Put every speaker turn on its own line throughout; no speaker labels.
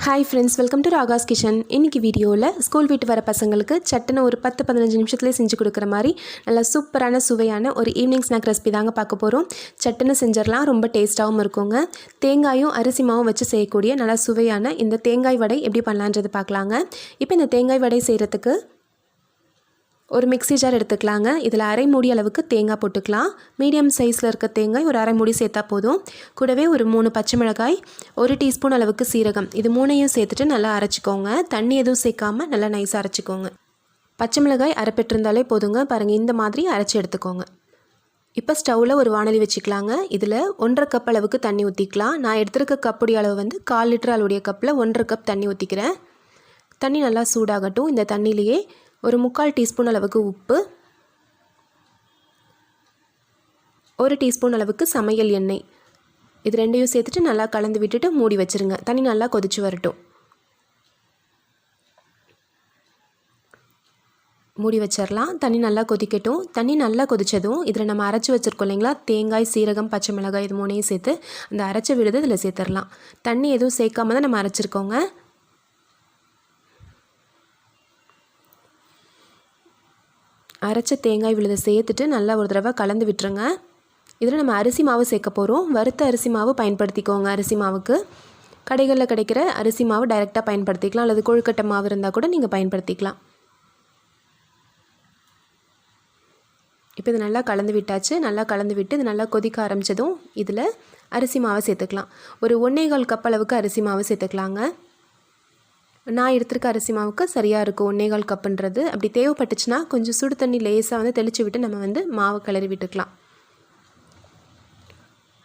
Hi friends, welcome to Raga's kitchen. இன்றைக்கி வீடியோவில் school விட்டு வர பசங்களுக்கு சட்டுன்னு ஒரு 10-15 நிமிஷத்துலேயே செஞ்சு கொடுக்குற மாதிரி நல்லா சூப்பரான சுவையான ஒரு ஈவினிங் ஸ்நாக் ரெசிபி தாங்க பார்க்க போகிறோம். சட்டுன்னு செஞ்சிடலாம், ரொம்ப டேஸ்ட்டாகவும் இருக்குங்க. தேங்காயும் அரிசி மாவும் வச்சு செய்யக்கூடிய நல்லா சுவையான இந்த தேங்காய் வடை எப்படி பண்ணலான்றது பார்க்கலாங்க. இப்போ இந்த தேங்காய் வடை செய்கிறதுக்கு ஒரு மிக்ஸி ஜார் எடுத்துக்கலாங்க. இதில் அரை மூடி அளவுக்கு தேங்காய் போட்டுக்கலாம். மீடியம் சைஸில் இருக்க தேங்காய் ஒரு அரை மூடி சேர்த்தா போதும். கூடவே ஒரு 3 பச்சை மிளகாய், 1 டீஸ்பூன் அளவுக்கு சீரகம், இது 3ஐயும் சேர்த்துட்டு நல்லா அரைச்சிக்கோங்க. தண்ணி எதுவும் சேர்க்காமல் நல்லா நைஸாக அரைச்சிக்கோங்க. பச்சை மிளகாய் அரைப்பெட்டிருந்தாலே போதுங்க. பாருங்கள், இந்த மாதிரி அரைச்சி எடுத்துக்கோங்க. இப்போ ஸ்டவ்வில் ஒரு வாணலி வச்சுக்கலாங்க. இதில் 1.5 கப் அளவுக்கு தண்ணி ஊற்றிக்கலாம். நான் எடுத்துருக்க கப்புடைய அளவு வந்து 1/4 லிட்டர் அளவுடைய கப்பில் 1.5 கப் தண்ணி ஊற்றிக்கிறேன். தண்ணி நல்லா சூடாகட்டும். இந்த தண்ணியிலேயே ஒரு 3/4 டீஸ்பூன் அளவுக்கு உப்பு, 1 டீஸ்பூன் அளவுக்கு சமையல் எண்ணெய், இது ரெண்டையும் சேர்த்துட்டு நல்லா கலந்து விட்டுட்டு மூடி வச்சுருங்க. தண்ணி நல்லா கொதிச்சு வரட்டும். மூடி வச்சிடலாம். தண்ணி நல்லா கொதிக்கட்டும். தண்ணி நல்லா கொதித்ததும் இதில் நம்ம அரைச்சி வச்சுருக்கோம் இல்லைங்களா, தேங்காய், சீரகம், பச்சை மிளகாய், இது 3ஐயும் சேர்த்து அந்த அரைச்ச விழுது இதில் சேர்த்துடலாம். தண்ணி எதுவும் சேர்க்காம தான் நம்ம அரைச்சிருக்கோங்க. அரைச்ச தேங்காய் விழுதை சேர்த்துட்டு நல்லா ஒரு தடவை கலந்து விட்டுருங்க. இதில் நம்ம அரிசி மாவு சேர்க்க போகிறோம். வறுத்த அரிசி மாவு பயன்படுத்திக்கோங்க. அரிசி மாவுக்கு கடைகளில் கிடைக்கிற அரிசி மாவு டைரெக்டாக பயன்படுத்திக்கலாம், அல்லது கொழுக்கட்டை மாவு இருந்தால் கூட நீங்கள் பயன்படுத்திக்கலாம். இப்போ இது நல்லா கலந்து விட்டாச்சு. நல்லா கலந்து விட்டு இது நல்லா கொதிக்க ஆரம்பித்ததும் இதில் அரிசி மாவை சேர்த்துக்கலாம். ஒரு 1/4 கப் அளவுக்கு அரிசி மாவு சேர்த்துக்கலாங்க. நான் எடுத்துருக்க அரிசி மாவுக்கு சரியாக இருக்கும் 1/4 கப்புன்றது. அப்படி தேவைப்பட்டுச்சுன்னா கொஞ்சம் சுடு தண்ணி லேசாக வந்து தெளித்து விட்டு நம்ம வந்து மாவு கிளறி விட்டுக்கலாம்.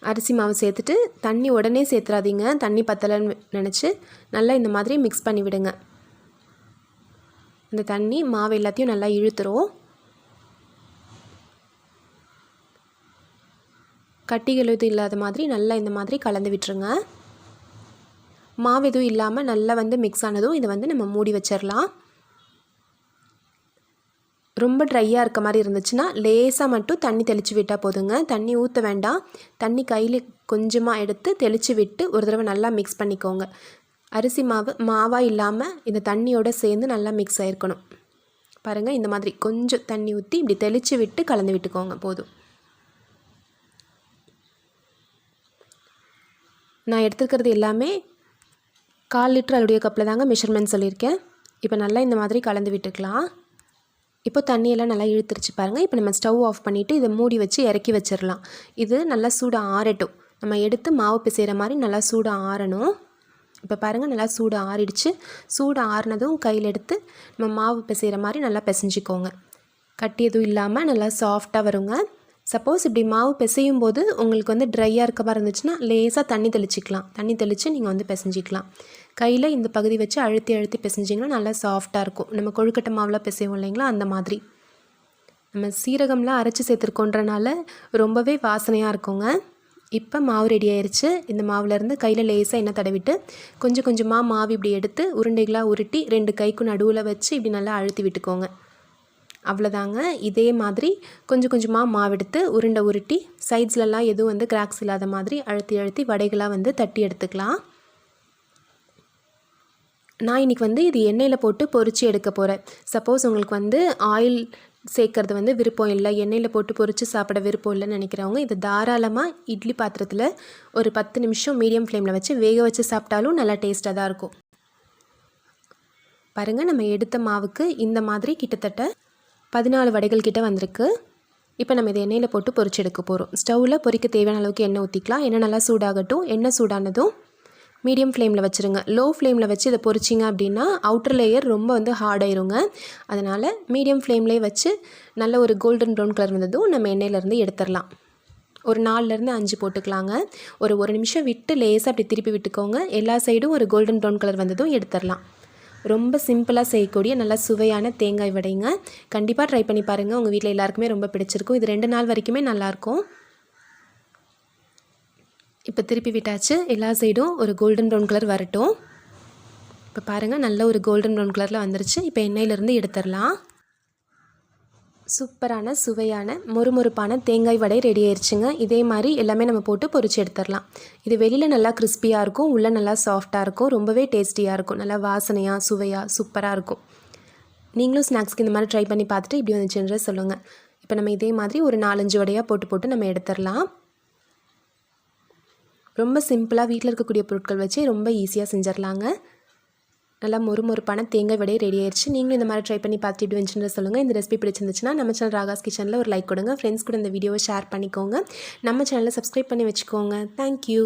அரிசி மாவு சேர்த்துட்டு தண்ணி உடனே சேர்த்துறாதீங்க. தண்ணி பத்தலைன்னு நினச்சி நல்லா இந்த மாதிரி மிக்ஸ் பண்ணி விடுங்க. இந்த தண்ணி மாவு எல்லாத்தையும் நல்லா இழுத்துரும். கட்டிகள் எதுவும் இல்லாத மாதிரி நல்லா இந்த மாதிரி கலந்து விட்டுருங்க. மாவு எதுவும் இல்லாமல் நல்லா வந்து மிக்ஸ் ஆனதும் இதை வந்து நம்ம மூடி வச்சிடலாம். ரொம்ப ட்ரையாக இருக்க மாதிரி இருந்துச்சுன்னா லேசாக மட்டும் தண்ணி தெளித்து விட்டால் போதுங்க. தண்ணி ஊற்ற வேண்டாம். தண்ணி கையில் கொஞ்சமாக எடுத்து தெளித்து விட்டு ஒரு தடவை நல்லா மிக்ஸ் பண்ணிக்கோங்க. அரிசி மாவு மாவாக இல்லாமல் இந்த தண்ணியோடு சேர்ந்து நல்லா மிக்ஸ் ஆகிருக்கணும். பாருங்கள், இந்த மாதிரி கொஞ்சம் தண்ணி ஊற்றி இப்படி தெளித்து விட்டு கலந்து விட்டுக்கோங்க போதும். நான் எடுத்துக்கிறது எல்லாமே 1/4 லிட்டர் அளவுடைய கப்பில் தாங்க மெஷர்மெண்ட் சொல்லியிருக்கேன். இப்போ நல்லா இந்த மாதிரி கலந்து விட்டுக்கலாம். இப்போ தண்ணியெல்லாம் நல்லா இழுத்துருச்சு பாருங்கள். இப்போ நம்ம ஸ்டவ் ஆஃப் பண்ணிவிட்டு இதை மூடி வச்சு இறக்கி வச்சிடலாம். இது நல்லா சூடு ஆறட்டும். நம்ம எடுத்து மாவு பிசைகிற மாதிரி நல்லா சூடு ஆறணும். இப்போ பாருங்கள், நல்லா சூடு ஆறிடுச்சு. சூடு ஆறினதும் கையில் எடுத்து நம்ம மாவு பிசைகிற மாதிரி நல்லா பிசைஞ்சிக்கோங்க. கட்டி எதுவும் இல்லாமல் நல்லா சாஃப்டாக வருங்க. சப்போஸ் இப்படி மாவு பிசையும் போது உங்களுக்கு வந்து ட்ரையாக இருக்க மாதிரி இருந்துச்சுன்னா லேசாக தண்ணி தெளிச்சிக்கலாம். தண்ணி தெளித்து நீங்கள் வந்து பிசைஞ்சிக்கலாம். கையில் இந்த பகுதி வச்சு அழுத்தி அழுத்தி பிசைஞ்சிங்கன்னா நல்லா சாஃப்டாக இருக்கும். நம்ம கொழுக்கட்டை மாவில் பிசைவோம் இல்லைங்களா, அந்த மாதிரி. நம்ம சீரகம்லாம் அரைச்சி சேர்த்துருக்கோன்றனால ரொம்பவே வாசனையாக இருக்குங்க. இப்போ மாவு ரெடி ஆயிடுச்சு. இந்த மாவுலேருந்து கையில் லேசாக எண்ணெய் தடவிட்டு கொஞ்சம் கொஞ்சமாக மாவு இப்படி எடுத்து உருண்டைகளாக உருட்டி 2 கைக்கும் நடுவில் வச்சு இப்படி நல்லா அழுத்தி விட்டுக்கோங்க. அவ்வளோதாங்க. இதே மாதிரி கொஞ்சம் கொஞ்சமாக மாவு எடுத்து உருண்டை உருட்டி சைட்ஸ்லலாம் எதுவும் வந்து கிராக்ஸ் இல்லாத மாதிரி அழுத்தி அழுத்தி வடைகளாக வந்து தட்டி எடுத்துக்கலாம். நான் இன்றைக்கி வந்து இது எண்ணெயில் போட்டு பொரித்து எடுக்க போகிறேன். சப்போஸ் உங்களுக்கு வந்து ஆயில் சேர்க்கறது வந்து விருப்பம் இல்லை, எண்ணெயில் போட்டு பொரித்து சாப்பிட விருப்பம் இல்லைன்னு நினைக்கிறவங்க இது தாராளமாக இட்லி பாத்திரத்தில் ஒரு 10 நிமிஷம் மீடியம் ஃப்ளேமில் வச்சு வேக வச்சு சாப்பிட்டாலும் நல்லா டேஸ்ட்டாக தான் இருக்கும். பாருங்கள், நம்ம எடுத்த மாவுக்கு இந்த மாதிரி கிட்டத்தட்ட 14 வடைகள் கிட்ட வந்திருக்கு. இப்போ நம்ம இதை எண்ணெயில் போட்டு பொரிச்சு எடுக்க போகிறோம். ஸ்டவ்வில் பொரிக்க தேவையான அளவுக்கு எண்ணெய் ஊற்றிக்கலாம். எண்ணெய் நல்லா சூடாகட்டும். எண்ணெய் சூடானதும் மீடியம் ஃப்ளேமில் வச்சுருங்க. லோ ஃப்ளேமில் வச்சு இதை பொரிச்சிங்க அப்படின்னா அவுட்டர் லேயர் ரொம்ப வந்து ஹார்டாயிருங்க. அதனால் மீடியம் ஃப்ளேம்லேயே வச்சு நல்ல ஒரு கோல்டன் ப்ரௌன் கலர் வந்ததும் நம்ம எண்ணெயிலேருந்து எடுத்துடலாம். ஒரு 4லேருந்து 5 போட்டுக்கலாங்க. ஒரு 1 நிமிஷம் விட்டு லேசாக அப்படி திருப்பி விட்டுக்கோங்க. எல்லா சைடும் ஒரு கோல்டன் ப்ரௌன் கலர் வந்ததும் எடுத்துடலாம். ரொம்ப சிம்பிளாக செய்யக்கூடிய நல்ல சுவையான தேங்காய் வடைங்க. கண்டிப்பாக ட்ரை பண்ணி பாருங்கள். உங்கள் வீட்டில் எல்லாருக்குமே ரொம்ப பிடிச்சிருக்கும். இது 2 நாள் வரைக்குமே நல்லாயிருக்கும். இப்போ திருப்பி விட்டாச்சு. எல்லா சைடும் ஒரு கோல்டன் ப்ரௌன் கலர் வரட்டும். இப்போ பாருங்கள், நல்ல ஒரு கோல்டன் ப்ரௌன் கலரில் வந்துருச்சு. இப்போ எண்ணெயிலேருந்து எடுத்துடலாம். சூப்பரான சுவையான மொறுமொறுப்பான தேங்காய் வடை ரெடி ஆயிடுச்சுங்க. இதே மாதிரி எல்லாமே நம்ம போட்டு பொரிச்சு எடுத்துடலாம். இது வெளியில் நல்லா கிறிஸ்பியாக இருக்கும், உள்ளே நல்லா சாஃப்டாக இருக்கும், ரொம்பவே டேஸ்டியாக இருக்கும், நல்லா வாசனையாக சுவையாக சூப்பராக இருக்கும். நீங்களும் ஸ்நாக்ஸ்க்கு இந்த மாதிரி ட்ரை பண்ணி பார்த்துட்டு இப்படி வந்துச்சுன்ற சொல்லுங்கள். இப்போ நம்ம இதே மாதிரி ஒரு 4-5 வடையாக போட்டு நம்ம எடுத்துடலாம். ரொம்ப சிம்பிளாக வீட்டில் இருக்கக்கூடிய பொருட்கள் வச்சு ரொம்ப ஈஸியாக செஞ்சிடலாங்க. நல்லா மொறுமொறுப்பான தேங்காய் வடை ரெடி ஆயிடுச்சு. நீங்களும் இந்த மாதிரி ட்ரை பண்ணி பார்த்துட்டு இப்படி வந்துச்சுன்னு சொல்லுங்கள். இந்த ரெசிபி பிடிச்சிருந்துச்சுன்னா நம்ம சேனல் ராகாஸ் கிச்சனில் ஒரு லைக் கொடுங்க. ஃப்ரெண்ட்ஸ் கூட இந்த வீடியோவை ஷேர் பண்ணிக்கோங்க. நம்ம சேனலை சப்ஸ்கிரைப் பண்ணி வச்சுக்கோங்க. தேங்க்யூ.